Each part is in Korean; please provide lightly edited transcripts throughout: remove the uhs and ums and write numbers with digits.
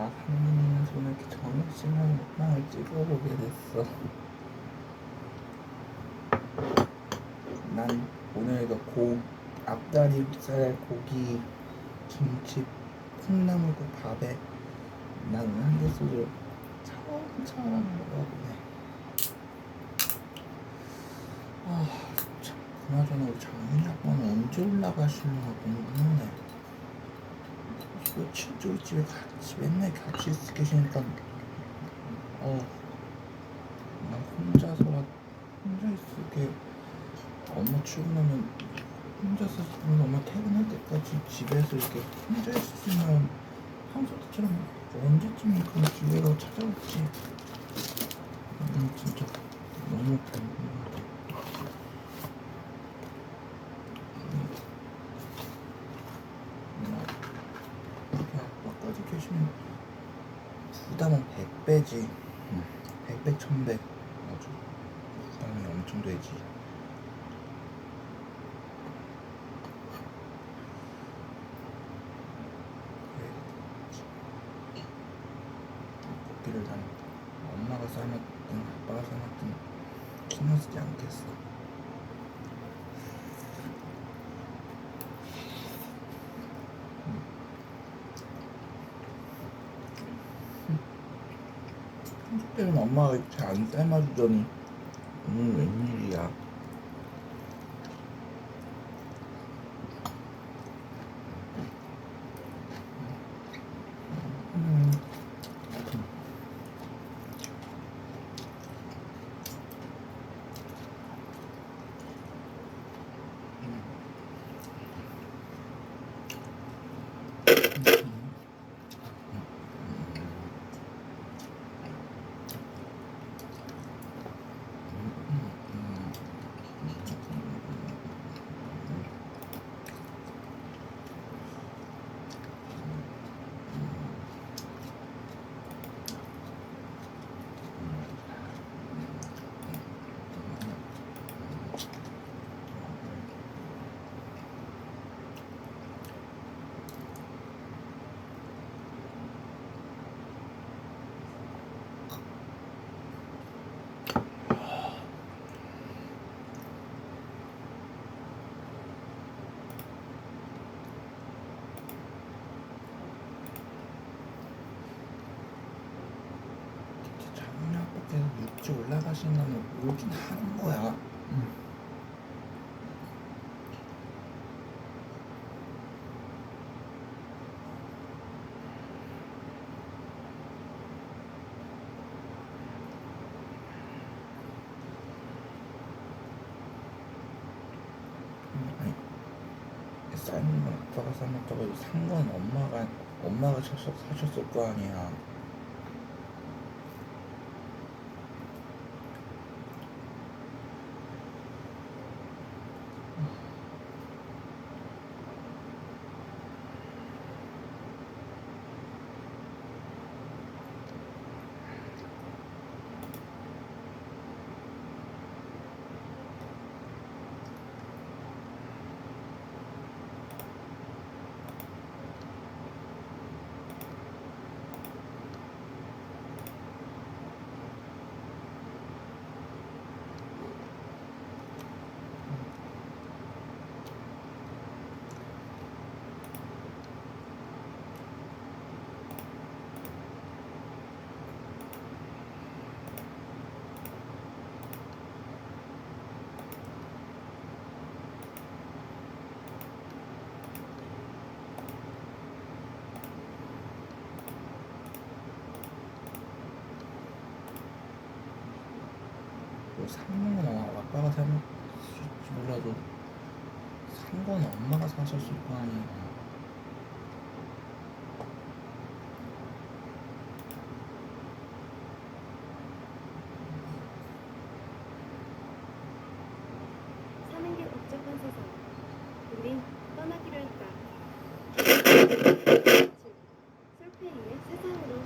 상민이는 손에 이렇게 정신을 빵을 찍어보게 됐어. 난 오늘 이거 앞다리살 고기 김치 콩나물국 밥에 난 한 개 소주 차원차원 먹어보네. 참, 그나저나 우리 장훈이 아빠는 언제 올라가시려나 궁금하네. 며칠 우리 집에 맨날 같이 계시니까 나 혼자 있을게. 엄마 출근하면 혼자서 엄마 퇴근할 때까지 집에서 이렇게 혼자 있으면 평소 때처럼 언제쯤 그런 기회가 찾아올지 진짜 너무 궁금하다. 이렇게 아빠까지 계시면 부담은 100배지. 100배 1000배 아주 부담이 엄청 되지. 고기를 난 엄마가 삶았든 아빠가 삶았든 신경 쓰지 않겠어. 평소 때는 엄마가 이렇게 안 삶아주더니 오늘 웬일이야. 육지 올라가신다면 오긴 하는 거야. 아니, 삶은 건 아빠가 삶았다고 해도 산 건 엄마가 사셨을 거 아니야. 산 건 아빠가 사실지 몰라도 산 건 엄마가 사셨을 거 아니야. 사는 게 복잡한 세상. 우린 떠나기로 했다. 솔페이의 세상으로.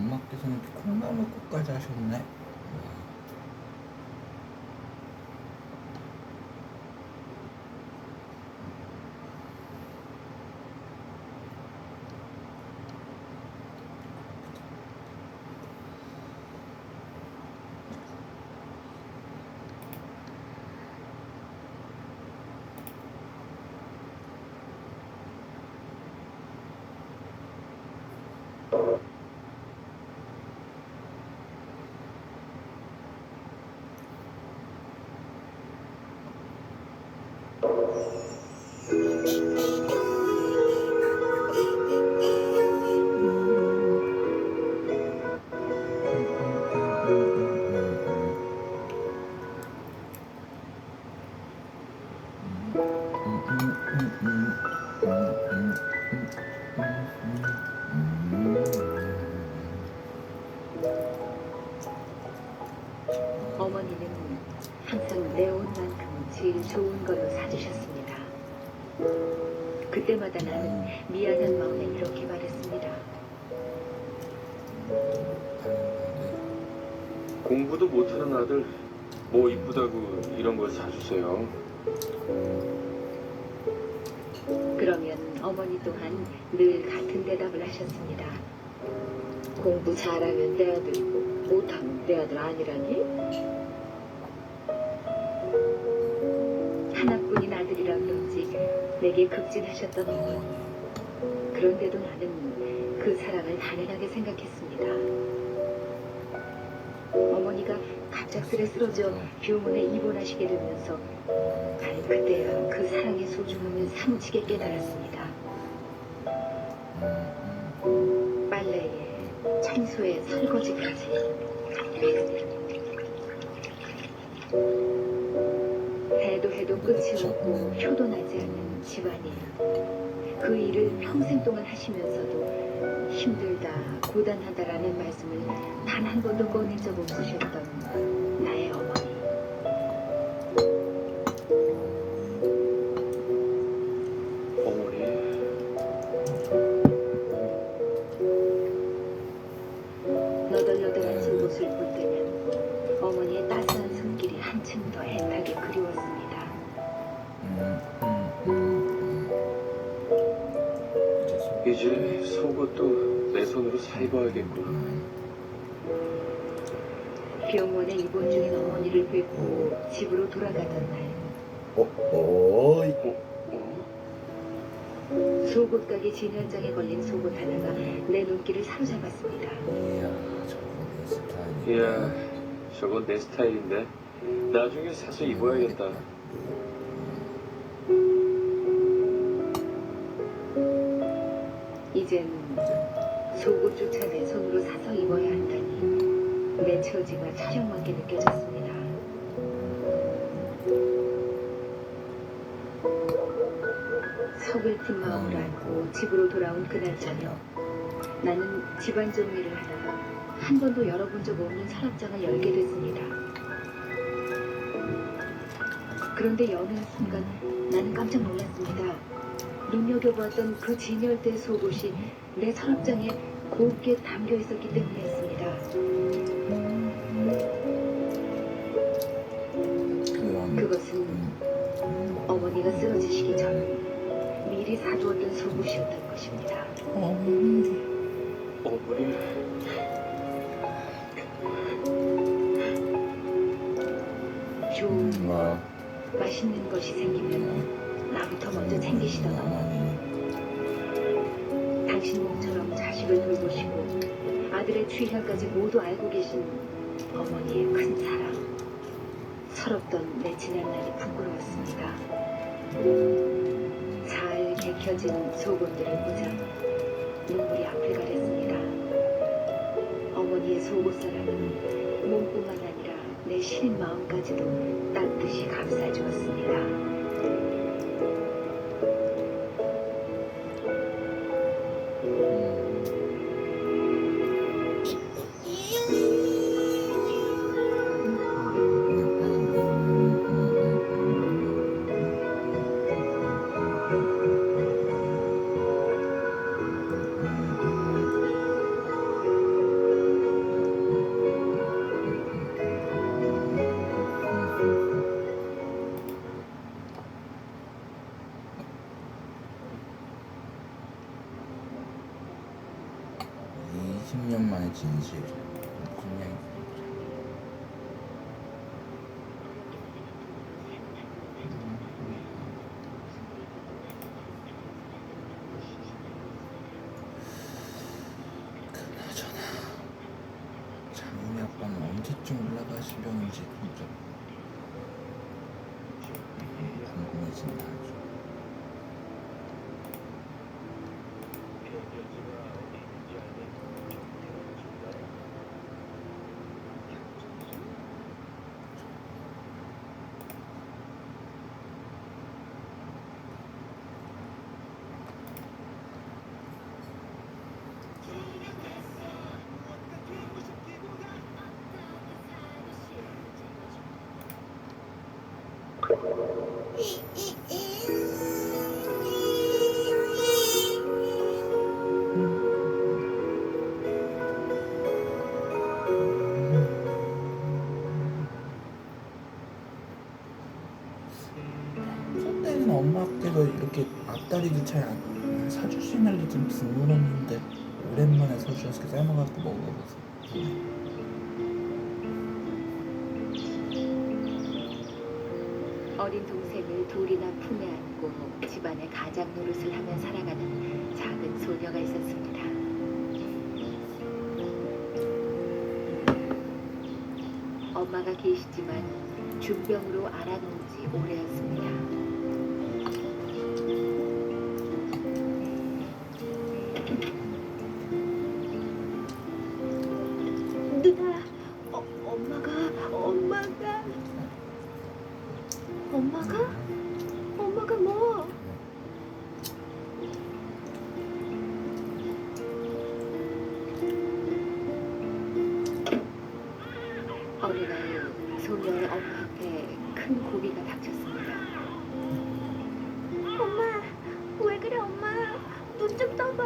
엄마께서는 이렇게 콩나물국까지 하셨네. 어머니는 항상 내 옷만큼은 제일 좋은 걸로 사주셨습니다. 그때마다 나는 미안한 마음에 이렇게 말했습니다. 공부도 못하는 아들 뭐 이쁘다고 이런 걸 사주세요. 그러면 어머니 또한 늘 같은 대답을 하셨습니다. 공부 잘하면 내 아들이고 못하면 내 아들 아니라니? 하나뿐인 아들이라 그런지 내게 극진하셨던 어머니. 그런데도 나는 그 사랑을 당연하게 생각했습니다. 어머니가 갑작스레 쓰러져 병원에 입원하시게 되면서 나는 그때야 그 사랑의 소중함을 사무치게 깨달았습니다. 빨래에 청소에 설거지까지. 해도 해도 끝이 없고 효도 나지 않는 집안일. 그 일을 평생 동안 하시면서도 힘들다, 고단하다라는 말씀을 단 한 번도 꺼낸 적 없으셨던 나의 어머니. 어머니, 너덜너덜한 속옷을 볼 때면 어머니의 따스한 손길이 한층 더 애타게 그리웠습니다. 이제 속옷도 내 손으로 사 입어야겠구나. 병원에 입원 중인 어머니를 뵙고 집으로 돌아가던 날, 어? 속옷 가게 진열장에 걸린 속옷 하나가 내 눈길을 사로잡았습니다. 이야, 저건 내 스타일인데 나중에 사서 입어야겠다. 이젠 속옷조차 내 손으로 사서 입어야 한다니 내 처지가 차량맞게 느껴졌습니다. 서글픈 마음을 안고 집으로 돌아온 그날 저녁, 나는 집안 정리를 하다가 한 번도 열어본 적 없는 서랍장을 열게 됐습니다. 그런데 여는 순간 나는 깜짝 놀랐습니다. 눈여겨보았던 그 진열대 속옷이 내 서랍장에 곱게 담겨 있었기 때문이었습니다. 그것은 어머니가 쓰러지시기 전 미리 사두었던 속옷이었던 것입니다. 어머니, 좋은 맛있는 것이 생기면 나부터 먼저 챙기시던 어머니. 당신 몸처럼 자식을 돌보시고 아들의 취향까지 모두 알고 계신 어머니의 큰 사랑. 서럽던 내 지난날이 부끄러웠습니다. 잘 개켜진 속옷들을 보자 눈물이 앞을 가렸습니다. 어머니의 속옷사랑은 몸뿐만 아니라 내 시린 마음까지도 따뜻이 감싸주었습니다. 20년 만의 진실. 무슨 얘기? 그나저나 장훈이 아빠는 언제쯤 올라가시려는지 진짜 궁금해진다. 아주. 평소 때는 엄마께서 이렇게 앞다리도 잘 안 사줄 수 있는 일이 좀 드물었는데 오랜만에 사주셔서 이렇게 삶아갖고 먹어봐서 어린 동생을 둘이나 품에 안고 집안의 가장 노릇을 하며 살아가는 작은 소녀가 있었습니다. 엄마가 계시지만 중병으로 알아놓은 지 오래였습니다. 누나, 엄마가 뭐? 어느 날 소녀의 엄마한테 큰 고비가 닥쳤습니다. 엄마, 왜 그래 엄마? 눈 좀 떠봐.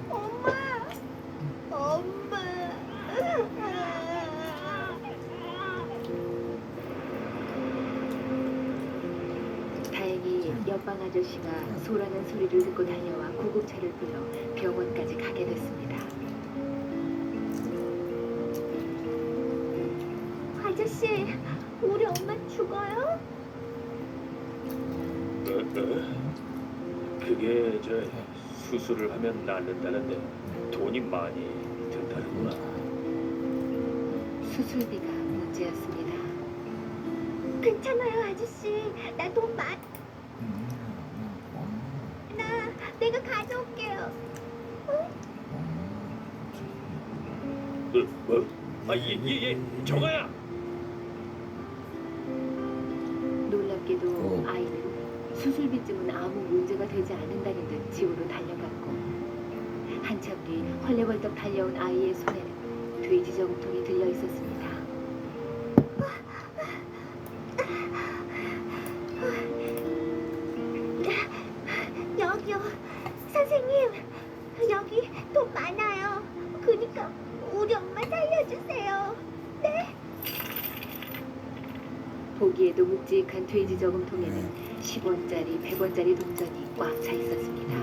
엄마. 다행히 옆방 아저씨가 소라는 소리를 듣고 달려와 구급차를 불러 병원까지 가게 됐습니다. 아저씨, 우리 엄마 죽어요? 그게 수술을 하면 낫는다는데 돈이 많이 든다는구나. 수술비가 문제였습니다. 괜찮아요 아저씨. 나 돈 많아. 내가 가져올게요. 뭐? 예, 정아야. 놀랍게도 아이는 수술비쯤은 아무 문제가 되지 않는다는 듯 집으로 달려갔고 한참 뒤 헐레벌떡 달려온 아이의 손에는 돼지 저금통이 들려 있었습니다. 여기요. 선생님, 여기 돈 많아요. 그니까 우리 엄마 살려주세요. 네? 보기에도 묵직한 돼지 저금통에는 10원짜리, 100원짜리 동전이 꽉 차 있었습니다.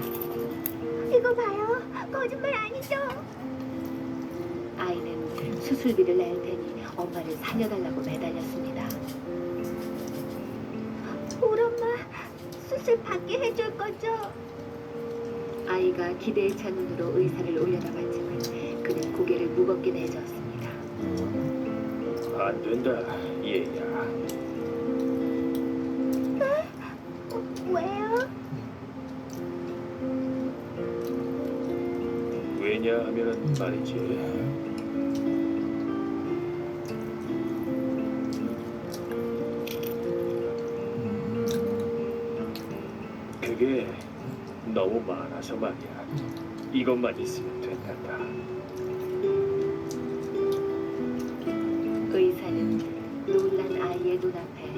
이거 봐요. 거짓말 아니죠? 아이는 수술비를 낼 테니 엄마를 살려달라고 매달렸습니다. 우리 엄마 수술 받게 해줄 거죠? 아이가 기대에 찬 눈으로 의사를 올려다봤지만 그는 고개를 무겁게 내저었습니다. 안 된다, 얘야. 왜요? 왜냐하면은 말이지. 그게 너무 많아서 말이야. 이것만 있으면 된단다. 의사는 놀란 아이의 눈앞에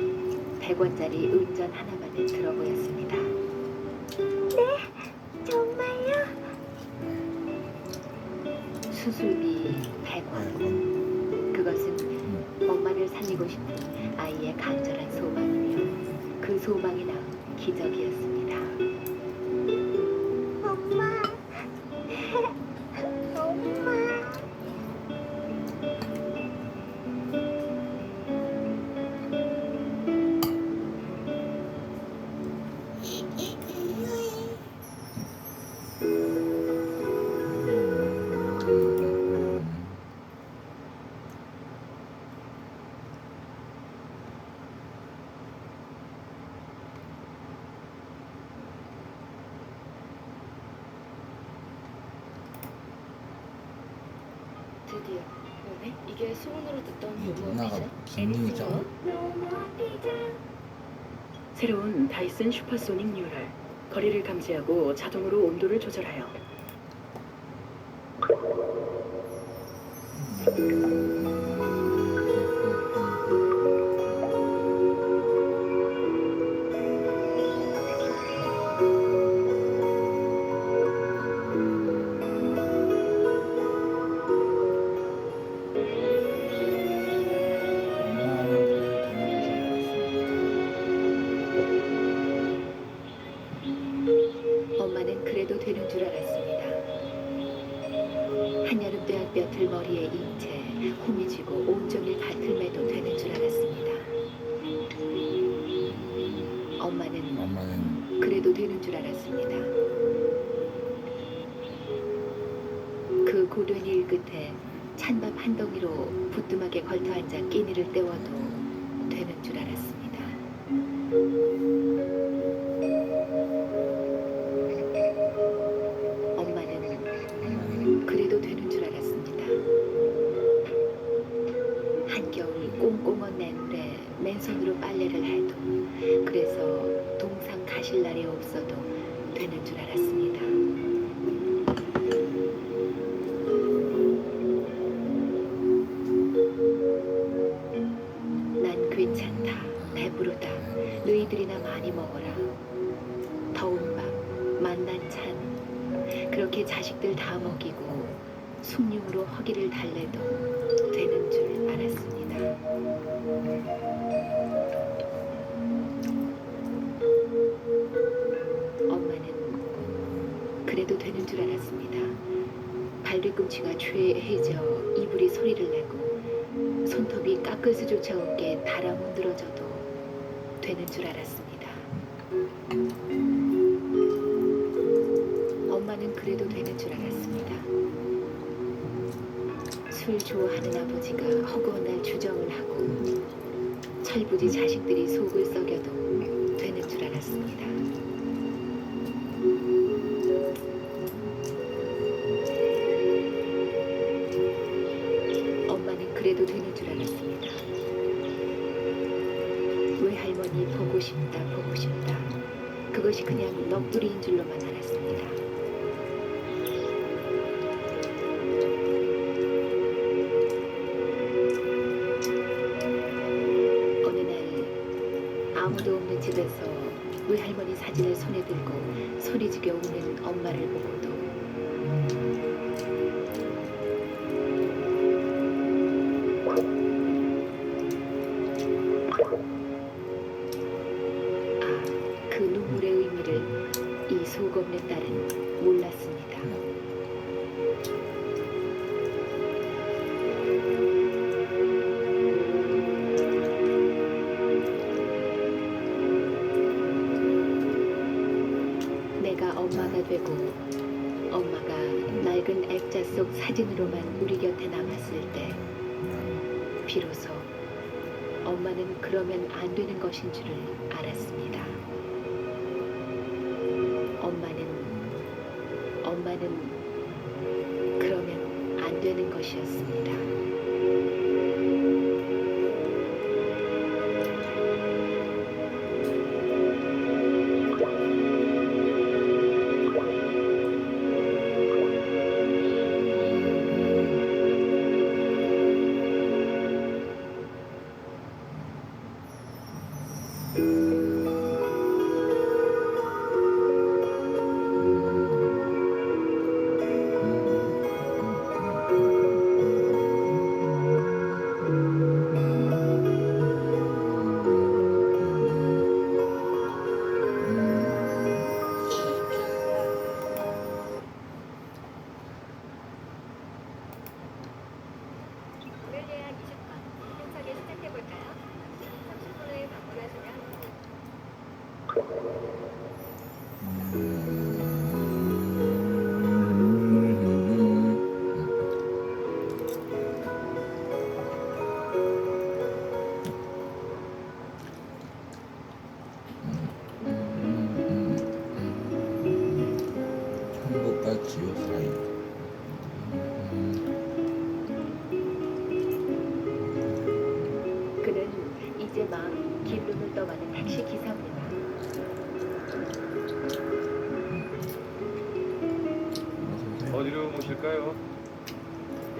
100원짜리 은전 하나만을 들어 보였습니다. 정말요? 수술비 100원. 그것은 엄마를 살리고 싶은 아이의 간절한 소망이며 그 소망이 낳은 기적이었습니다. 엄마. 엄마. 드디어 뭐네? 이게 소문으로 듣던 이게 노무어 누나가 피자? 김민희잖아. 새로운 다이슨 슈퍼소닉 뉴럴. 거리를 감지하고 자동으로 온도를 조절하여 엄마는 그래도 되는 줄 알았습니다. 한여름 대학볕을 머리에 입채 후미지고 온종일 밭을 매도 되는 줄 알았습니다. 엄마는 그래도 되는 줄 알았습니다. 그 고된 일 끝에 찬밥 한 덩이로 부뚜막에 걸터 앉아 끼니를 때워도 되는 줄 알았습니다. 엄마는 그래도 되는 줄 알았습니다. 한겨울 꽁꽁한 내물에 맨손으로 빨래를 해도, 그래서 동상 가실 날이 없어도 되는 줄 알았습니다. 난 괜찮다, 배부르다, 너희들이나 많이 먹어라. 더운 밤, 만난찬, 그렇게 자식들 다 먹이고 숭늉으로 허기를 달래도 되는 줄 알았습니다. 엄마는 그래도 되는 줄 알았습니다. 발뒤꿈치가 최해져 이불이 소리를 내고 손톱이 깎을 수조차 없게 달아 문드러져도 되는 줄 알았습니다. 엄마는 그래도 되는 줄 알았습니다. 술 좋아하는 아버지가 허구한 날 주정을 하고 철부지 자식들이 속을 썩여도 되는 줄 알았습니다. 엄마는 그래도 되는 줄 알았습니다. 외할머니 보고 싶다, 보고 싶다. 그것이 그냥 넋두리인 줄로만 알았습니다. 어느 날 아무도 없는 집에서 외할머니 사진을 손에 들고 소리지게 우는 엄마를 보고도 그 눈물의 의미를 이 속 없는 딸은 몰랐습니다. 내가 엄마가 되고 엄마가 낡은 액자 속 사진으로만 우리 곁에 남았을 때 비로소 엄마는 그러면 안 되는 것인 줄을 알았습니다. 엄마는 그러면 안 되는 것이었습니다.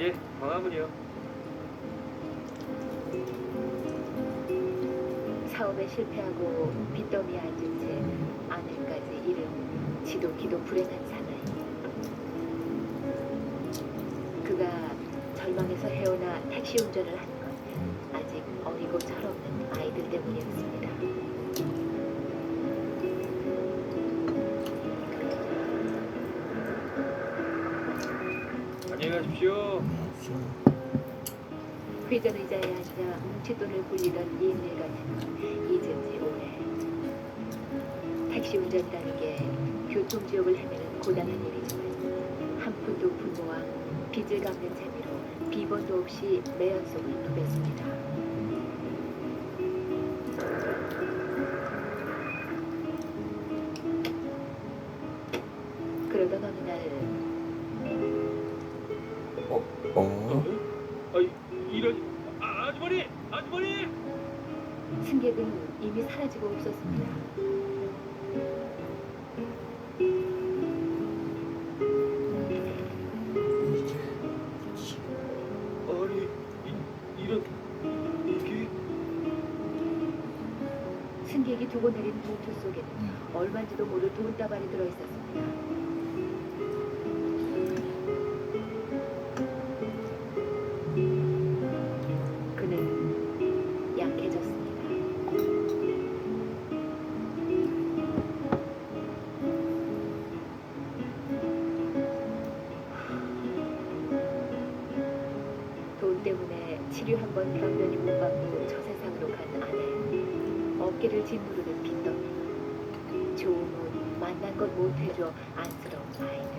예, 광화문이요. 사업에 실패하고 빚더미에 앉은 채 아내까지 잃은 지독히도 불행한 사나이. 그가 절망에서 헤어나 택시 운전을 한 건 아직 어리고 철없는 아이들 때문이었습니다. 안녕히 가십시오. 회전 의자에 앉아 뭉칫돈을 굴리던 옛일 같은 건 잊은 지 오래. 택시 운전이라는 게 교통지옥을 헤매는 고단한 일이지만 한 푼도 부모와 빚을 갚는 재미로 비번도 없이 내 연속을 누볐습니다. 그러던 어느 날 어? 이런 아주머니, 아주머니. 승객은 이미 사라지고 없었습니다. 아니, 이런 이게 승객이 두고 내린 봉투 속에는 얼마인지도 모를 돈다발이 들어있었습니다. 그는 약해졌습니다. 돈 때문에 치료 한 번 변변히 못 받고 저 세상으로 간 아내. 어깨를 짓누르는 빚더미. 좋은 옷, 만난 것 못해줘 안쓰러운 아이들.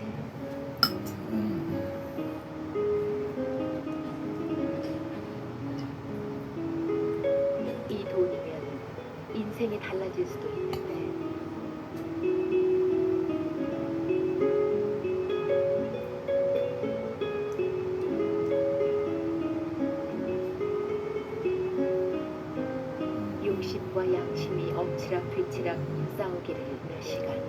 이 돈이면 인생이 달라질 수도 있는데 욕심과 양심이 엎치락뒤치락 싸우기를 몇 시간.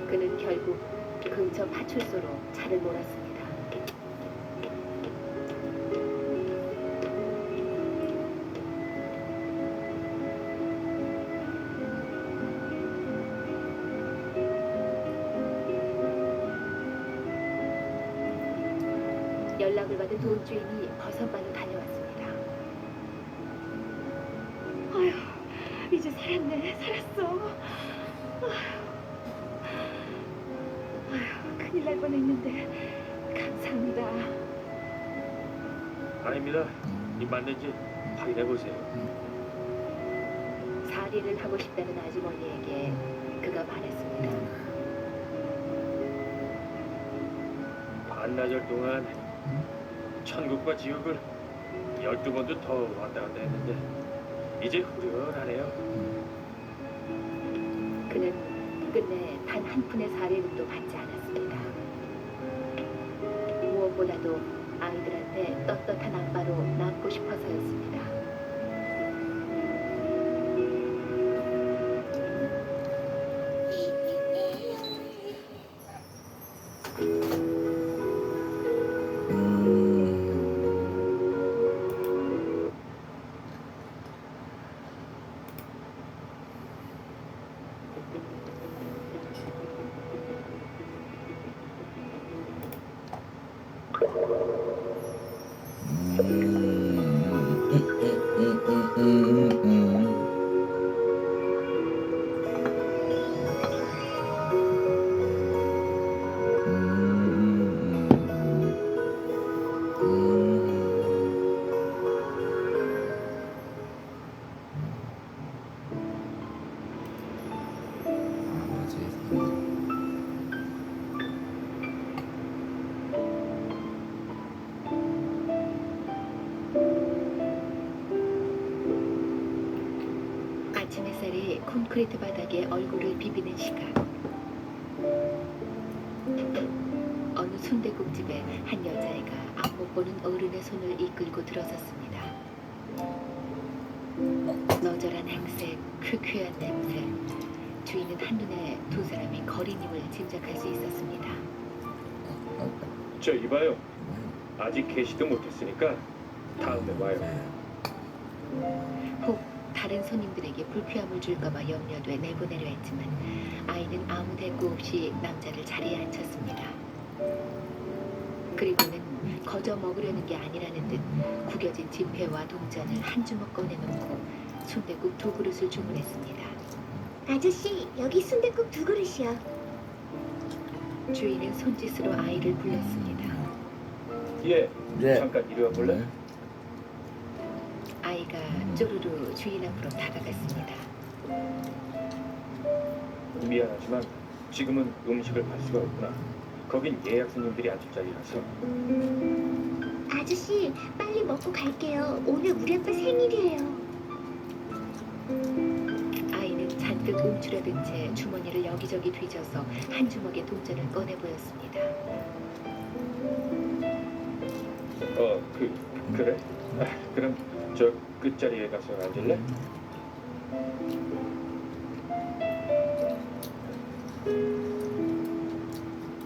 그는 결국 근처 파출소로 차를 몰았습니다. 연락을 받은 돈 주인이 버선발로 달려왔습니다. 아휴, 이제 살았네, 살았어. 아휴, 큰일 날 뻔했는데 감사합니다. 아닙니다. 이 맞는지 확인해 보세요. 살이를 하고 싶다는 아주머니에게 그가 말했습니다. 반나절 동안 천국과 지옥을 12번도 더 왔다 갔다 했는데 이제 후련하네요. 그는 끝내 단 한 푼의 사례금도 받지 않았습니다. 무엇보다도 아이들한테 떳떳한 아빠로 남고 싶어서였습니다. 아침 햇살이 콘크리트 바닥에 얼굴을 비비는 시각. 어느 순대국집에 한 여자애가 앞못 보는 어른의 손을 이끌고 들어섰습니다. 너절한 행사. 쾌쾌한 냄새. 주인은 한눈에 두 사람이 거린임을 짐작할 수 있었습니다. 저 이봐요. 아직 개시도 못했으니까 다음에 와요. 혹 다른 손님들에게 불쾌함을 줄까봐 염려돼 내보내려 했지만 아이는 아무 대꾸 없이 남자를 자리에 앉혔습니다. 그리고는 거저 먹으려는 게 아니라는 듯 구겨진 지폐와 동전을 한 주먹 꺼내놓고 순댓국 2그릇을 주문했습니다. 아저씨, 여기 순댓국 2그릇이요. 주인은 손짓으로 아이를 불렀습니다. 예, 예. 잠깐 이리 와 볼래? 아이가 쪼르르 주인 앞으로 다가갔습니다. 미안하지만 지금은 음식을 팔 수가 없구나. 거긴 예약 손님들이 앉을 자리라서. 아저씨, 빨리 먹고 갈게요. 오늘 우리 아빠 생일이에요. 아이는 잔뜩 움츠러든 채 주머니를 여기저기 뒤져서 한 주먹의 동전을 꺼내 보였습니다. 그래? 아, 그럼 저 끝자리에 가서 앉을래?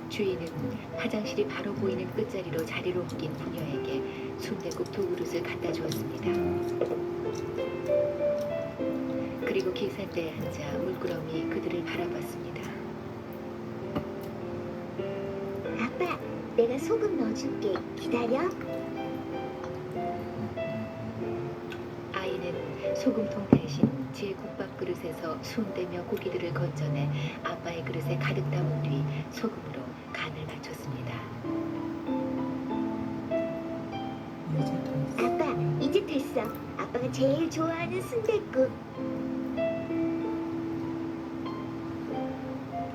주인은 화장실이 바로 보이는 끝자리로 자리를 옮긴 부녀에게 순댓국 2그릇을 갖다 주었습니다. 그리고 기사대에 앉아 물끄러미 그들을 바라봤습니다. 아빠, 내가 소금 넣어줄게. 기다려. 아이는 소금통 대신 제 국밥 그릇에서 손대며 고기들을 건져내 아빠의 그릇에 가득 담은 뒤 소금으로 간을 맞췄습니다. 아빠, 이제 됐어. 아빠가 제일 좋아하는 순댓국.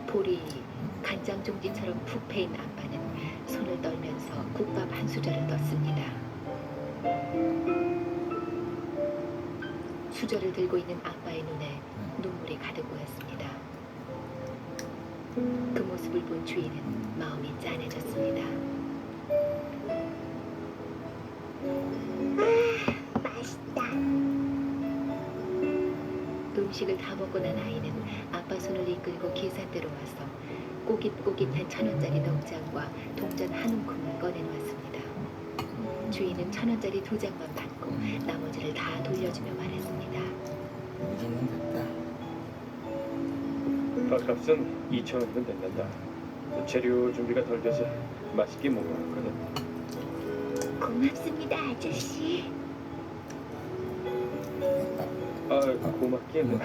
볼이 간장 종지처럼 푹 패인 아빠는 손을 떨면서 국밥 한 수저를 넣습니다. 수저를 들고 있는 아빠의 눈에 눈물이 가득 고였습니다. 그 모습을 본 주인은 마음이 짠해졌습니다. 맛있다. 음식을 다 먹고 난 아이는 아빠 손을 이끌고 계산대로 와서 꼬깃꼬깃한 1,000원짜리 넉장과 동전 한 움큼을 꺼내놓았습니다. 주인은 1,000원짜리 2장만 받고 나머지를 다 돌려주며 말했습니다. 이 정도면 됐다. 밥값은 2,000원이면 된단다. 재료 준비가 덜 돼서 맛있게 먹어왔거든. 고맙습니다, 아저씨. 아, 고맙긴.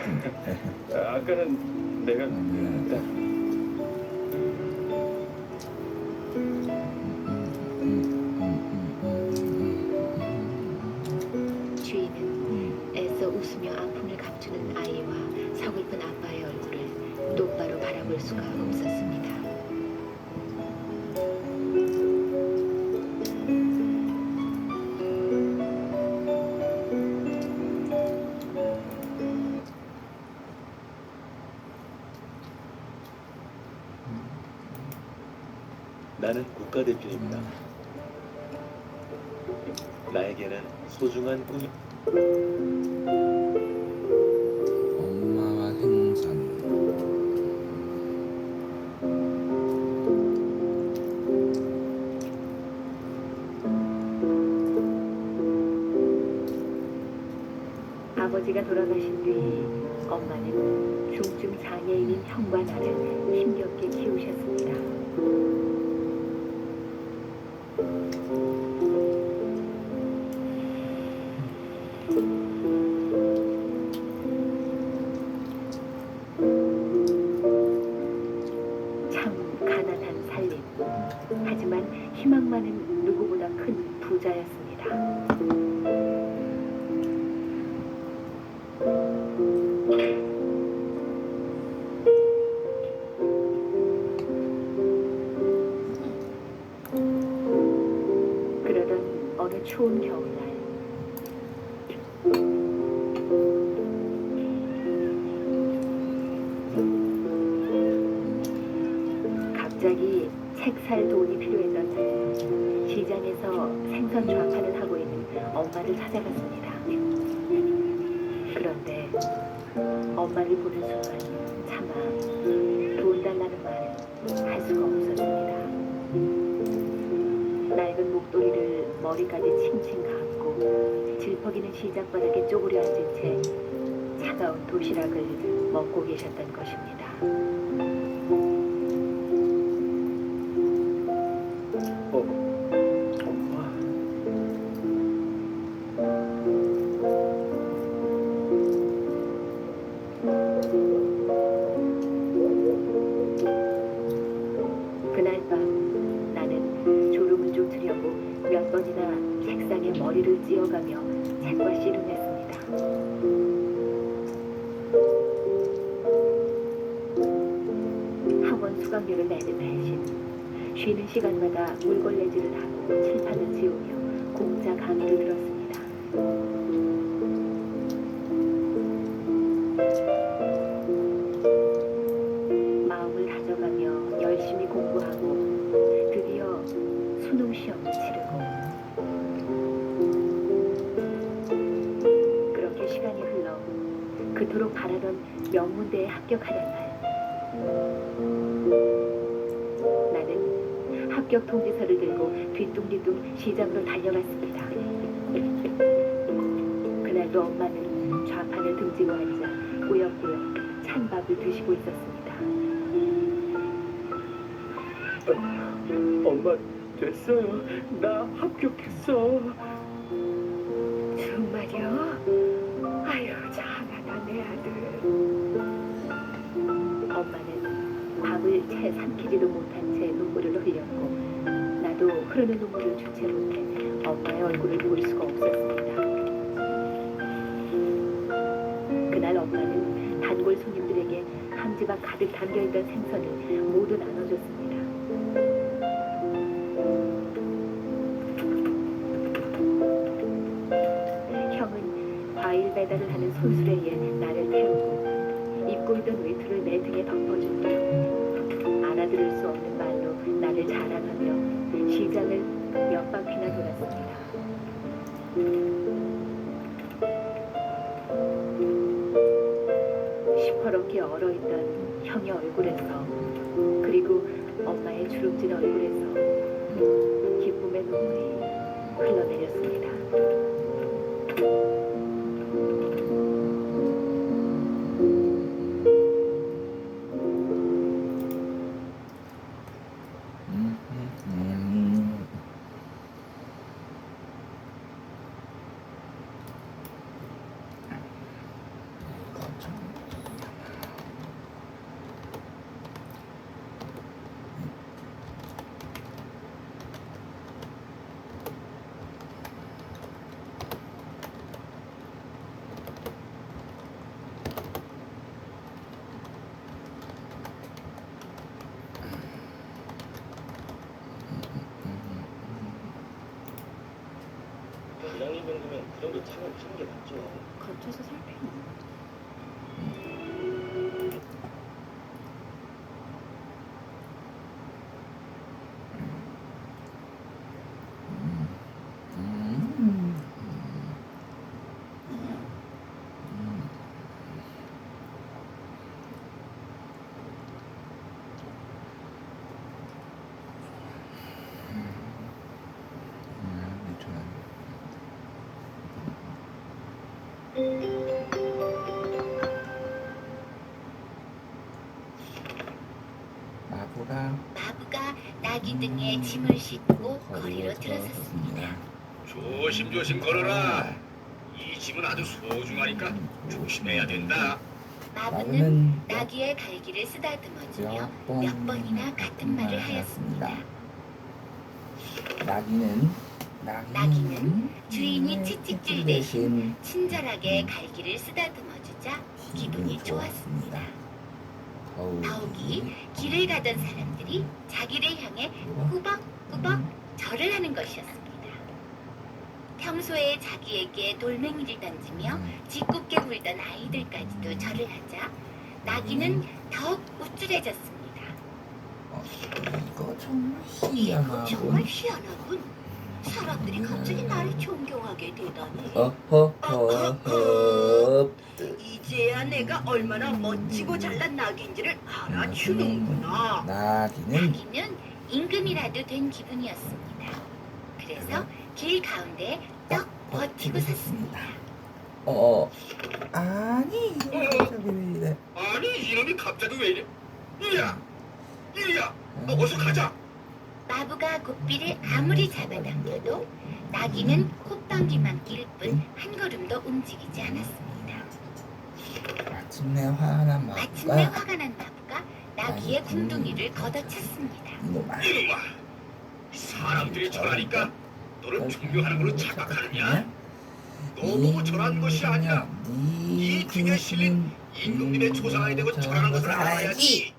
아까는 내가 미안했다. 주인은 애써 웃으며 아픔을 감추는 아이와 서글픈 아빠의 얼굴을 똑바로 바라볼 수가 없었습니다. 나는 국가대표입니다. 나에게는 소중한 꿈이 엄마와 생선. 아버지가 돌아가신 뒤 엄마는 중증 장애인인 형과 나를 힘겹게 키우셨습니다. 참 가난한 살림. 하지만 희망만은 누구보다 큰 부자였습니다. 그러던 어느 추운 겨울날 갑자기 색살 돈이 필요했던 시장에서 생선 좌판을 하고 있는 엄마를 찾아갔습니다. 그런데 엄마를 보는 순간 차마 돈 달라는 말을 할 수가 없었습니다. 낡은 목도리를 머리까지 칭칭 감고 질퍽이는 시장 바닥에 쪼그려 앉은 채 차가운 도시락을 먹고 계셨던 것입니다. 엄마. 그날 밤 나는 졸음을 쫓으려고 몇 번이나 책상에 머리를 찧어가며 책과 씨름했습니다. 학원 수강료를 내는 대신 쉬는 시간마다 물걸레질을 하고 칠판을 지우며 공자 강의를 들었습니다. 마음을 다져가며 열심히 공부하고 드디어 수능 시험을 치르고 그렇게 시간이 흘러 그토록 바라던 명문대에 합격하던 날 나는 합격 통지서를 들고 뒤뚱뒤뚱 시장으로 달려갔습니다. 그날도 엄마는 좌판을 등지고 앉아 꾸역꾸역 찬밥을 드시고 있었습니다. 엄마 됐어요. 나 합격했어. 정말요? 아유, 잘하다 내 아들. 엄마는 밥을 채 삼키지도 못한 채 눈물을 흘렸고 나도 흐르는 눈물을 주체 못해 엄마의 얼굴을 볼 수가 없었습니다. 그날 엄마는 단골 손님들에게 함지박 가득 담겨있던 생선을 모두 나눠줬습니다. 형은 과일 배달을 하는 손수레에 나를 태우고 입고 있던 외투를 내 등에 덮어주며 알아들을 수 없는 말로 나를 자랑하며 시장을 몇 바퀴나 돌았습니다. 시퍼렇게 얼어있던 형의 얼굴에서 그리고 엄마의 주름진 얼굴에서 기쁨의 눈물이 흘러내렸습니다. 부장님 정도면 그 정도 차를 피는 게 맞죠. 거쳐서 살 필요는 없는 것 같아. 마부가 나귀 등에 짐을 싣고 거리로 들어섰습니다. 조심조심 걸어라. 이 짐은 아주 소중하니까 조심해야 된다. 마부는 나귀의 갈기를 쓰다듬어주며 몇 번이나 같은 말을 하였습니다. 나귀는 주인이 채찍질 대신 친절하게 갈기를 쓰다듬어주자 기분이 좋았습니다. 더욱이 길을 가던 사람들이 자기를 향해 꾸벅꾸벅 절을 하는 것이었습니다. 평소에 자기에게 돌멩이를 던지며 짓궂게 굴던 아이들까지도 절을 하자 나귀는 더욱 우쭐해졌습니다. 이거 정말 이거 정말 희한하군. 사람들이 갑자기 나를 존경하게 되다니. 어허허허. 이제야 내가 얼마나 멋지고 잘난 낙인지를 알아주는구나. 나기는 나기는 임금이라도 된 기분이었습니다. 그래서 길 가운데 딱 버티고 섰습니다. 아니 갑자기 왜 이래? 아니 이놈이 갑자기 왜 이래? 이리야, 어서 가자. 마부가 고삐를 아무리 잡아당겨도 나기는 콧방귀만 낄 뿐 한 걸음도 움직이지 않았습니다. 마침내 화난 마침내 마부가 화가 난 마부가 나기의 궁둥이를 걷어찼습니다. 이놈아 이놈아, 사람들이 절하니까 너를 종교하는 걸로 착각하느냐? 너 보고 절하는 것이 아니야. 이 등에 실린 임금님의 조상아이 되고 절하는 것을 알아야지.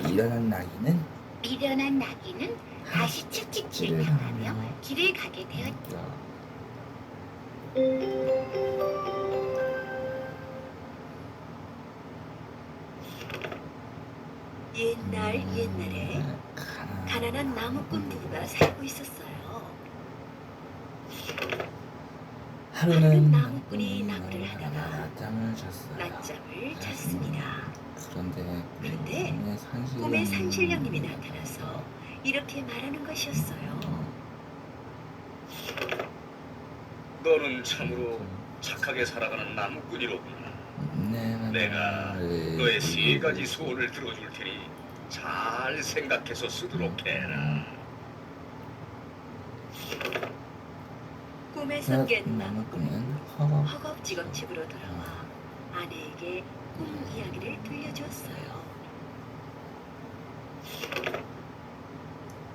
일어난 나기는 미련한 나기는 다시 채찍질을 당하며 길을 가게 되었죠. 옛날에 가난한 나무꾼 부부가 살고 있었어요. 하루는 나무꾼이 나무를 하다가 낮잠을 잤어요. 낮잠을 잤습니다. 그런데 그런데 꿈에 산신령님이 나타나서 이렇게 말하는 것이었어요. 너는 참으로 착하게 살아가는 나무꾼이로구나. 내가 너의 세 가지 소원을 들어줄 테니 잘 생각해서 쓰도록 해라. 꿈에서 깬 나무꾼은 나무꾼은 허겁지겁 집으로 돌아와 아내에게 꿈 이야기를 들려주었어요.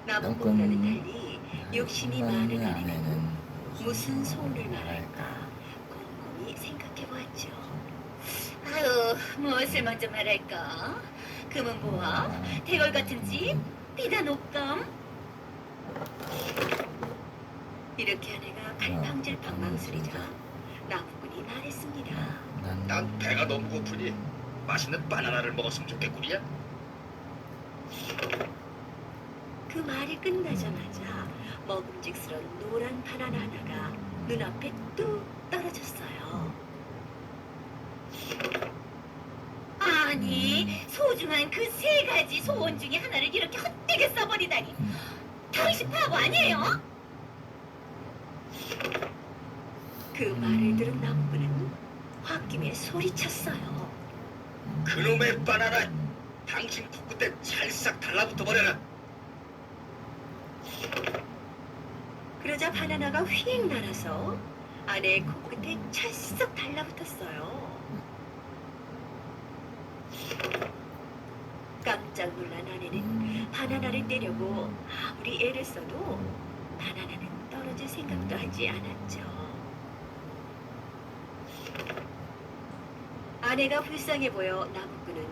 나무꾼과는 달리 욕심이 많은 아내는 무슨 소원을 말할까 곰곰이 생각해보았죠. 아유, 무엇을 먼저 말할까? 금은 보화, 대궐 같은 집, 비단 옷감. 이렇게 아내가 갈팡질팡 망설이자 나무꾼이 말했습니다. 난 배가 너무 고프니 맛있는 바나나를 먹었으면 좋겠구려. 그 말이 끝나자마자 먹음직스러운 노란 바나나 하나가 눈앞에 뚝 떨어졌어요. 아니, 소중한 그 세 가지 소원 중에 하나를 이렇게 헛되게 써버리다니. 당신 바보 아니에요? 그 말을 들은 나무꾼은 홧김에 소리쳤어요. 그놈의 바나나, 당신 코끝에 찰싹 달라붙어 버려라. 그러자 바나나가 휙 날아서 아내의 코끝에 찰싹 달라붙었어요. 깜짝 놀란 아내는 바나나를 떼려고 아무리 애를 써도 바나나는 떨어질 생각도 하지 않았죠. 아내가 불쌍해 보여 나무꾼은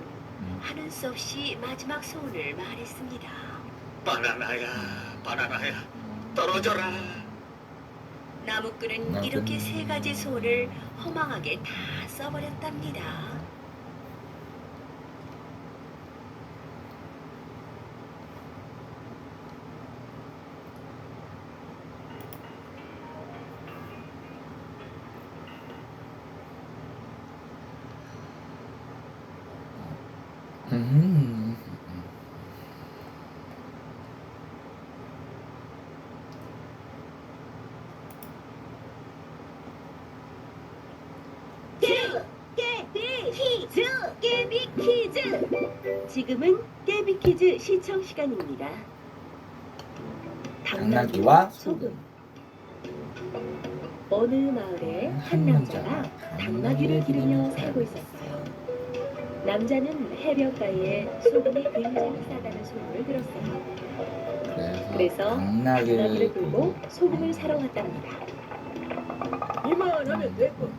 하는 수 없이 마지막 소원을 말했습니다. 바나나야, 떨어져라. 나무꾼은 이렇게 세 가지 소원을 허망하게 다 써버렸답니다. 깨비 퀴즈! 지금은 깨비 퀴즈 시청 시간입니다. 당나귀와 소금. 어느 마을에 한 남자가 당나귀를 기르며 살고 있었어요. 남자는 해변가에 소금이 굉장히 싸다는 소문을 들었어요. 그래서 당나귀를 끌고 소금을 사러 갔답니다. 이만하면 됐고,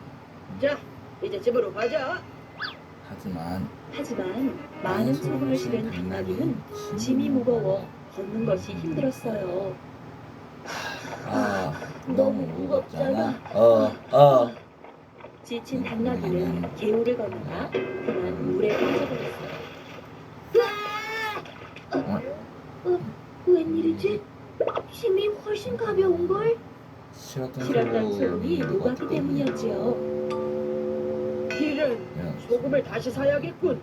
자 이제 집으로 가자. 하지만 많은 소금을 실은 당나귀는 짐이 무거워 걷는 것이 힘들었어요. 너무 무겁잖아. 지친 당나귀는 개울을 건너가 그만 물에 빠져버렸어요. 웬일이지? 힘이 훨씬 가벼운걸? 실었던 소금이 녹았기 때문이었지요. 이런 소금을 다시 사야겠군.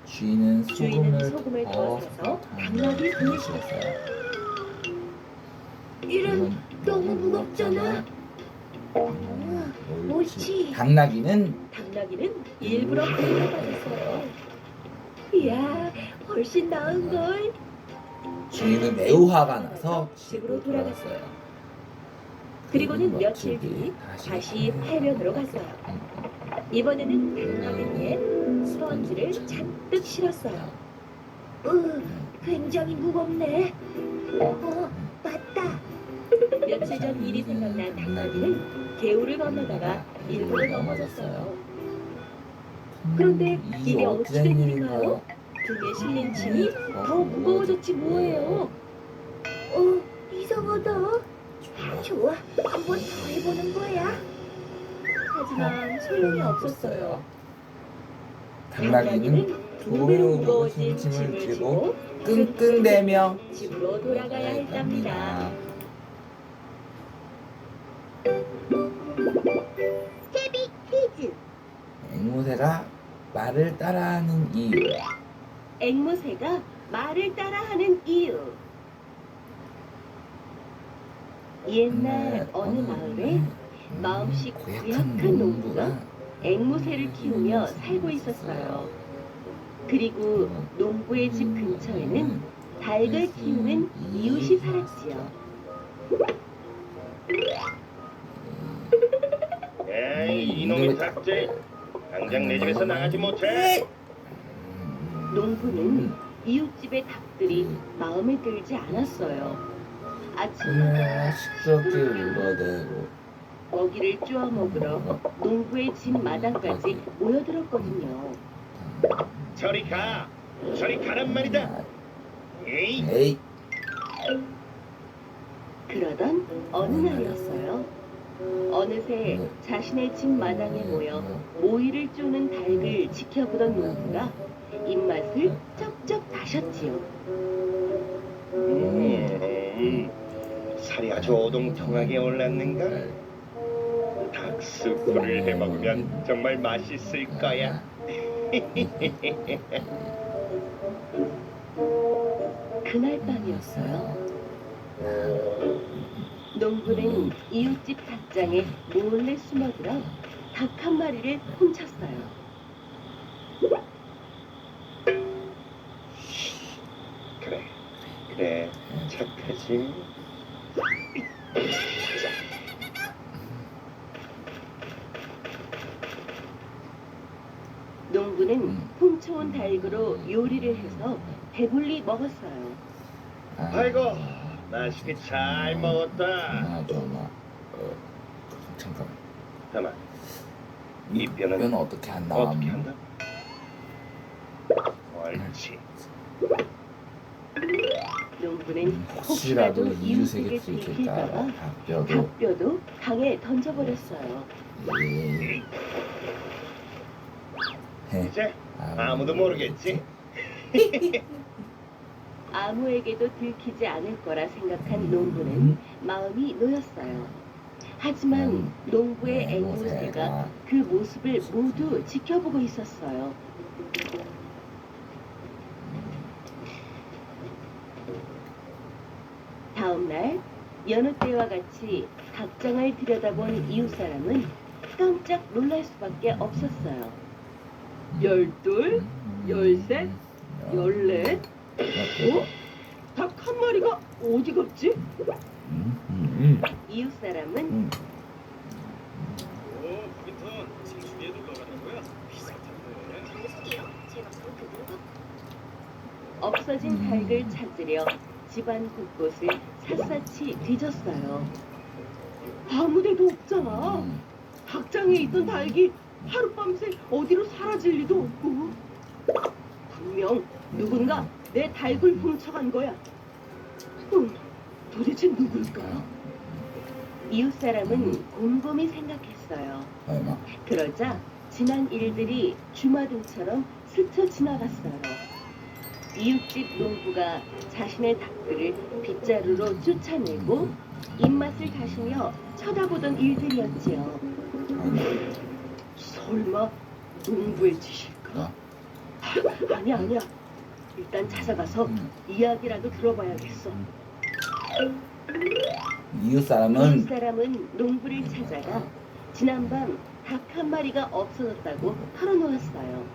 주인은 주인은 소금을 소금을 더 사서 당나귀 당나귀 등에 실었어요. 이런 너무 무겁잖아. 옳지. 당나귀는 당나귀는 일부러 끌려 빠졌어요. 이야, 훨씬 나은 걸. 주인은 매우 화가 나서 집으로 집으로 돌아갔어요. 그리고는 며칠 뒤 다시 해변으로 갔어요. 이번에는 당나귀에 스펀지를 잔뜩 실었어요. 굉장히 무겁네. 맞다. 며칠 전 일이 생각난 당나귀는 개울을 건너다가 일부러 넘어졌어요. 그런데 이게 어찌 된 일인가요? 등에 실린 짐이 더 무거워졌지 뭐예요. 이상하다. 좋아, 한 번 더 해보는 거야. 하지만 소용이 없었어요. 당나귀는 두 배로 무거워진 짐을 지고 끙끙대며 집으로 돌아가야 했답니다. 세비 퀴즈. 앵무새가 말을 따라하는 이유. 앵무새가 말을 따라하는 이유. 옛날 어느 마을에 마음씨 고약한 농부가 앵무새를 키우며 살고 있었어요. 그리고 농부의 집 근처에는 닭을 키우는 이웃이 살았지요. 에이 이놈의 닭들 당장 내 집에서 나가지 못해. 농부는 이웃집의 닭들이 마음에 들지 않았어요. 아침마다 시끄럽게 울어대고 먹이를 쪼아 먹으러 농부의 집 마당까지 모여들었거든요. 저리 가. 저리 가란 말이다. 에이. 에이 그러던 어느 날이었어요. 어느새 자신의 집 마당에 모여 모이를 쪼는 닭을 지켜보던 농부가 입맛을 쩍쩍 다셨지요. 살이 아주 오동통하게 올랐는가? 닭 스프를 해 먹으면 정말 맛있을 거야. 그날 밤이었어요. 농부는 이웃집 닭장에 몰래 숨어들어 닭 한 마리를 훔쳤어요. 그래 착하지. 농부는 훔쳐온 닭으로 요리를 해서 배불리 먹었어요. 아이고 맛있게 잘 먹었다. 잠깐. 잠깐만. 이 뼈는 뼈는 어떻게 한다? 어떻게 한다? 옳지. 농부는 혹시라도 혹시라도 이웃에게 이웃에게 들킬까봐 들킬까봐 닭뼈도 닭뼈도 강에 던져버렸어요. 해. 이제 아무도 모르겠지. 아무에게도 들키지 않을 거라 생각한 농부는 마음이 놓였어요. 하지만 농부의 앵무새가 그 모습을 모두 지켜보고 있었어요. 다음 날 여느 때와 같이 닭장을 들여다본 이웃 사람은 깜짝 놀랄 수밖에 없었어요. 12, 13, 14. 닭 한 마리가 어디 갔지? 이웃 사람은 그부터 생수기에 놀러 가는 거야. 무슨이요? 제가 그렇게 물어봤 없어진 닭을 찾으려 집안 곳곳을 샅샅이 뒤졌어요. 아무데도 없잖아. 닭장에 있던 닭이 하룻밤새 어디로 사라질 리도 없고. 분명 누군가 내 닭을 훔쳐간 거야. 도대체 누굴까? 이웃 사람은 곰곰이 생각했어요. 얼마? 그러자 지난 일들이 주마등처럼 스쳐 지나갔어요. 이웃집 농부가 자신의 닭들을 빗자루로 쫓아내고 입맛을 다시며 쳐다보던 일들이었지요. 설마 농부의 짓일까? 아니야. 일단 찾아가서 이야기라도 들어봐야겠어. 이웃 이웃 사람은 사람은 농부를 찾아가 지난밤 닭 한 마리가 없어졌다고 털어놓았어요.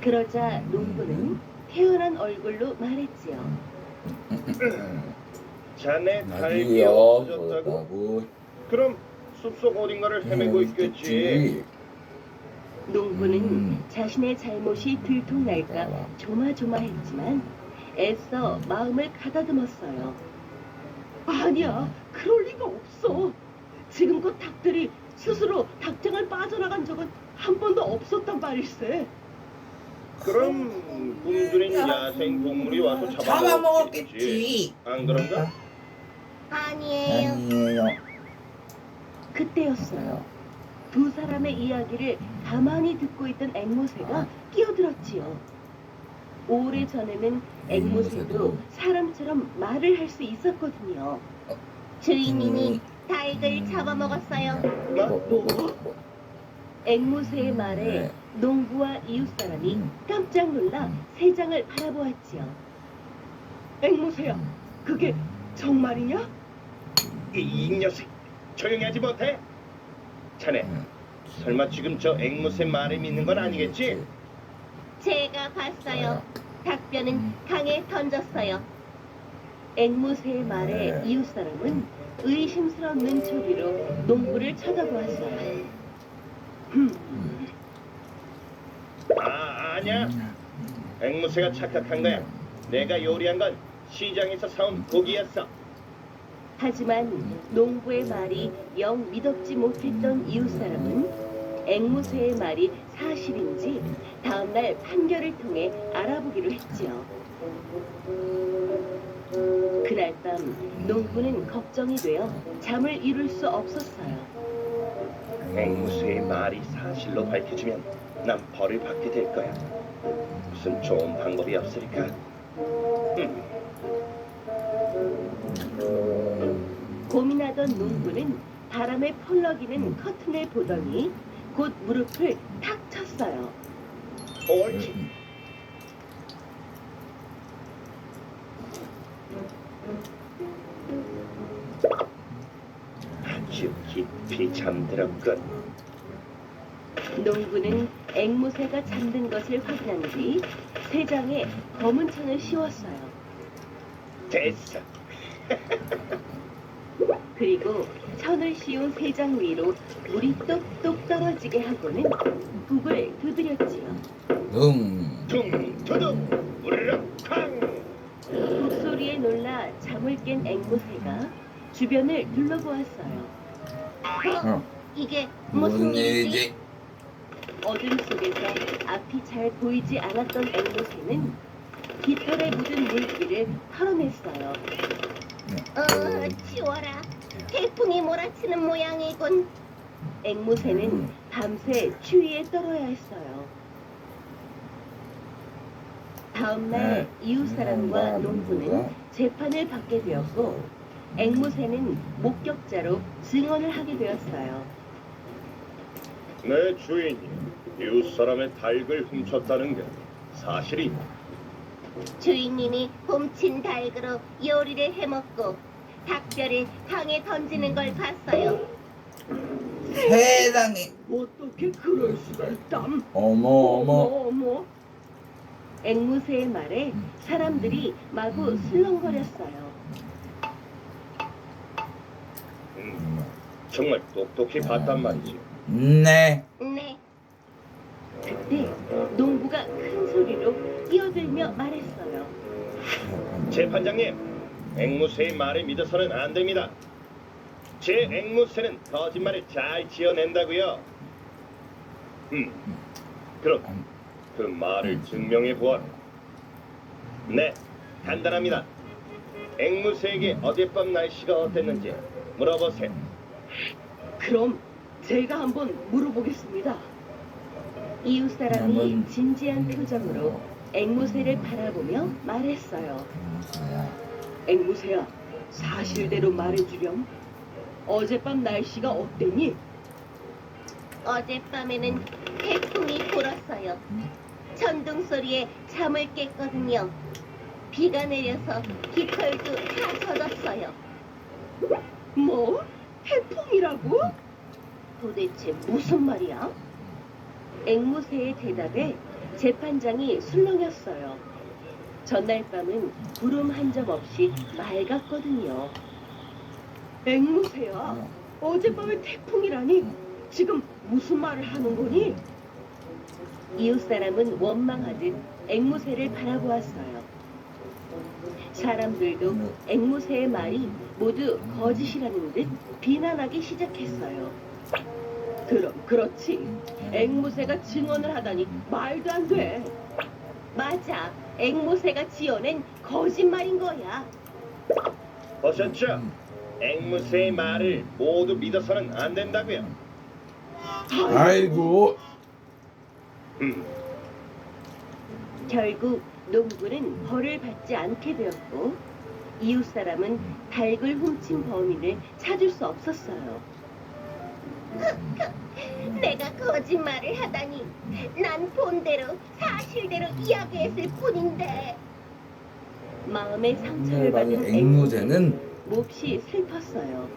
그러자 농부는 태어난 얼굴로 말했지요. 자네 닭이 나기요 없어졌다고? 그럼 숲속 어딘가를 헤매고 있겠지. 농부는 자신의 잘못이 들통날까 조마조마했지만 애써 마음을 가다듬었어요. 아니야, 그럴 리가 없어. 지금껏 닭들이 스스로 닭장을 빠져나간 적은 한 번도 없었단 말일세. 그럼 굶주린 야생 동물이 와서 잡아먹었겠지. 안 그런가? 아니에요. 아니에요. 그때였어요. 두 사람의 이야기를 가만히 듣고 있던 앵무새가 끼어들었지요. 오래전에는 앵무새도 사람처럼 말을 할 수 있었거든요. 주인님이 닭을 잡아먹었어요. 뭐? 앵무새의 말에 농부와 이웃사람이 깜짝 놀라 새장을 바라보았지요. 앵무새야, 그게 정말이냐? 이 녀석 조용히 하지 못해? 자네 설마 지금 저 앵무새 말에 믿는 건 아니겠지? 제가 봤어요. 닭뼈는 강에 던졌어요. 앵무새의 말에 이웃사람은 의심스러운 눈초리로 농부를 쳐다보았어요. 아니야. 앵무새가 착각한 거야. 내가 요리한 건 시장에서 사온 고기였어. 하지만 농부의 말이 영 믿었지 못했던 이웃사람은 앵무새의 말이 사실인지 다음날 판결을 통해 알아보기로 했지요. 그날 밤 농부는 걱정이 되어 잠을 이룰 수 없었어요. 앵무새의 말이 사실로 밝혀지면 난 벌을 받게 될 거야. 무슨 좋은 방법이 없을까? 고민하던 농부는 바람에 펄럭이는 커튼을 보더니 곧 무릎을 탁 쳤어요. 옳지. 아주 깊이 잠들었군. 농부는 앵무새가 잠든 것을 확인한 뒤 새장에 검은 천을 씌웠어요. 됐어. 그리고 천을 씌운 새장 위로 물이 똑똑 떨어지게 하고는 북을 두드렸지요. 퉁투둥 우르륵 쾅. 북소리에 놀라 잠을 깬 앵무새가 주변을 둘러보았어요. 이게 무슨 일이지? 어둠 속에서 앞이 잘 보이지 않았던 앵무새는 깃털에 묻은 물기를 털어냈어요. 치워라. 태풍이 몰아치는 모양이군. 앵무새는 밤새 추위에 떨어야 했어요. 다음날 이웃사람과 농부는 재판을 받게 되었고 앵무새는 목격자로 증언을 하게 되었어요. 내 주인이 이웃 사람의 닭을 훔쳤다는 게 사실이냐? 주인님이 훔친 닭으로 요리를 해먹고 닭뼈를 강에 던지는 걸 봤어요. 세상에. 어떻게 그럴 수가 있담? 어머. 앵무새의 말에 사람들이 마구 술렁거렸어요. 정말 똑똑히 봤단 말이지. 네. 네, 그때 농부가 큰 소리로 끼어들며 말했어요. 재판장님, 앵무새의 말을 믿어서는 안 됩니다. 제 앵무새는 거짓말을 잘 지어낸다고요. 그럼 그 말을 증명해 보아라. 네, 간단합니다. 앵무새에게 어젯밤 날씨가 어땠는지 물어보세요. 그럼 제가 한번 물어보겠습니다. 이웃 사람이 진지한 표정으로 앵무새를 바라보며 말했어요. 앵무새야, 사실대로 말해주렴. 어젯밤 날씨가 어땠니? 어젯밤에는 태풍이 불어 천둥 소리에 잠을 깼거든요. 비가 내려서 깃털도 다 젖었어요. 뭐? 태풍이라고? 도대체 무슨 말이야? 앵무새의 대답에 재판장이 술렁였어요. 전날 밤은 구름 한 점 없이 맑았거든요. 앵무새야. 어젯밤에 태풍이라니? 지금 무슨 말을 하는 거니? 이웃 사람은 원망하듯 앵무새를 바라보았어요. 사람들도 앵무새의 말이 모두 거짓이라는 듯 비난하기 시작했어요. 그럼 그렇지. 앵무새가 증언을 하다니 말도 안 돼. 맞아. 앵무새가 지어낸 거짓말인 거야. 보셨죠? 앵무새의 말을 모두 믿어서는 안 된다고요. 아이고. 결국 농부는 벌을 받지 않게 되었고 이웃 사람은 닭을 훔친 범인을 찾을 수 없었어요. 내가 거짓말을 하다니. 난 본대로 사실대로 이야기했을 뿐인데. 마음의 상처를 받은 앵무새는 몹시 슬펐어요.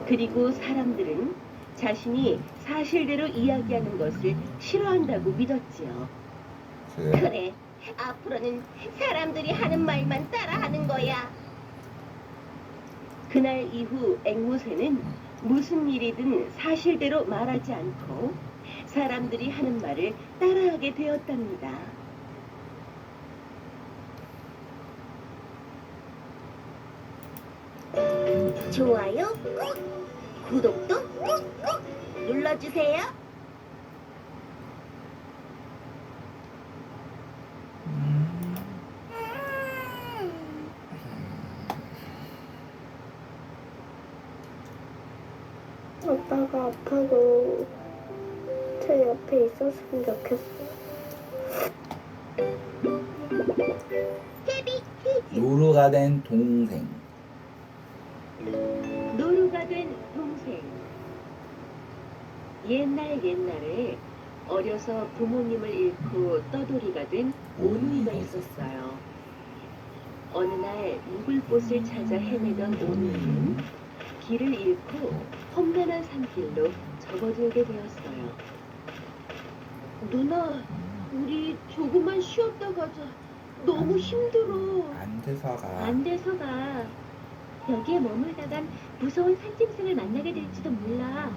그리고 사람들은 자신이 사실대로 이야기하는 것을 싫어한다고 믿었지요. 그래, 앞으로는 사람들이 하는 말만 따라하는 거야. 그날 이후 앵무새는 무슨 일이든 사실대로 말하지 않고 사람들이 하는 말을 따라하게 되었답니다. 좋아요 꾹, 구독도 꾹꾹 눌러주세요. 아빠가 아파도 제 옆에 있었으면 좋겠어요. 노루가 된 동생. 노루가 된 동생. 옛날에 어려서 부모님을 잃고 떠돌이가 된 오누이가 있었어요. 어느 날 묵을 곳을 찾아 헤매던 오누이는 길을 잃고 험난한 산길로 접어들게 되었어요. 누나, 우리 조금만 쉬었다 가자. 너무 힘들어. 안 돼서 가. 여기에 머물다간 무서운 산짐승을 만나게 될지도 몰라.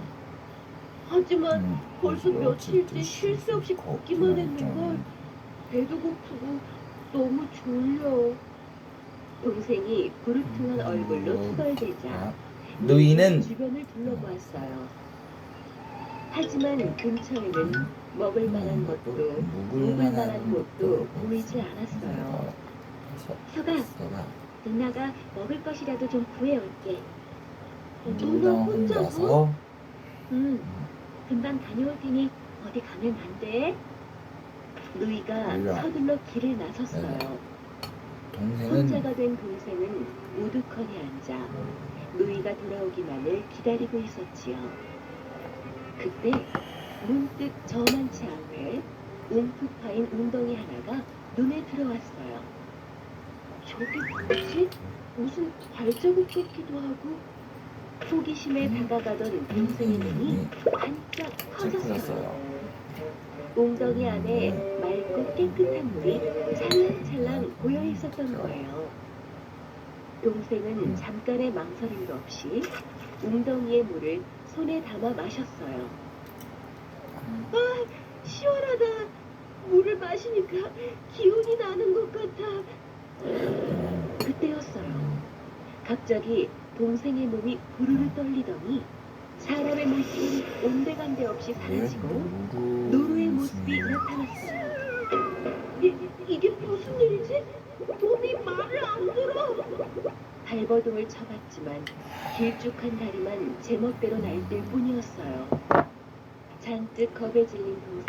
하지만 벌써 며칠째 쉴 새 없이 걷기만 했는걸. 배도 고프고 너무 졸려. 동생이 부르퉁한 얼굴로 투덜대자 누이는 주변을 둘러보았어요. 하지만 근처에는 먹을 만한 것도 묵을 만한 곳도 보이지 않았어요. 서가, 누나가 먹을 것이라도 좀 구해올게. 누나 혼자서? 응, 금방 다녀올 테니 어디 가면 안 돼. 누이가 서둘러 길을 나섰어요. 혼자가 된 동생은 우두커니 앉아 누이가 돌아오기만을 기다리고 있었지요. 그때 문득 저만치 않게 움푹 파인 웅덩이 하나가 눈에 들어왔어요. 저게 뭐지? 무슨 발자국 같기도 하고. 호기심에 다가가던 동생의 눈이 반짝 커졌어요. 웅덩이 안에 맑고 깨끗한 물이 찰랑찰랑 고여 있었던 거예요. 동생은 잠깐의 망설임도 없이 웅덩이의 물을 손에 담아 마셨어요. 아, 시원하다. 물을 마시니까 기운이 나는 것 같아. 그때였어요. 갑자기 동생의 몸이 부르르 떨리더니 사람의 모습은 온데간데 없이 사라지고 노루의 모습이 나타났어요. 이게 무슨 일이지? 몸이 말을 안 들어. 발버둥을 쳐봤지만 길쭉한 다리만 제멋대로 날뛸 뿐이었어요. 잔뜩 겁에 질린 동생이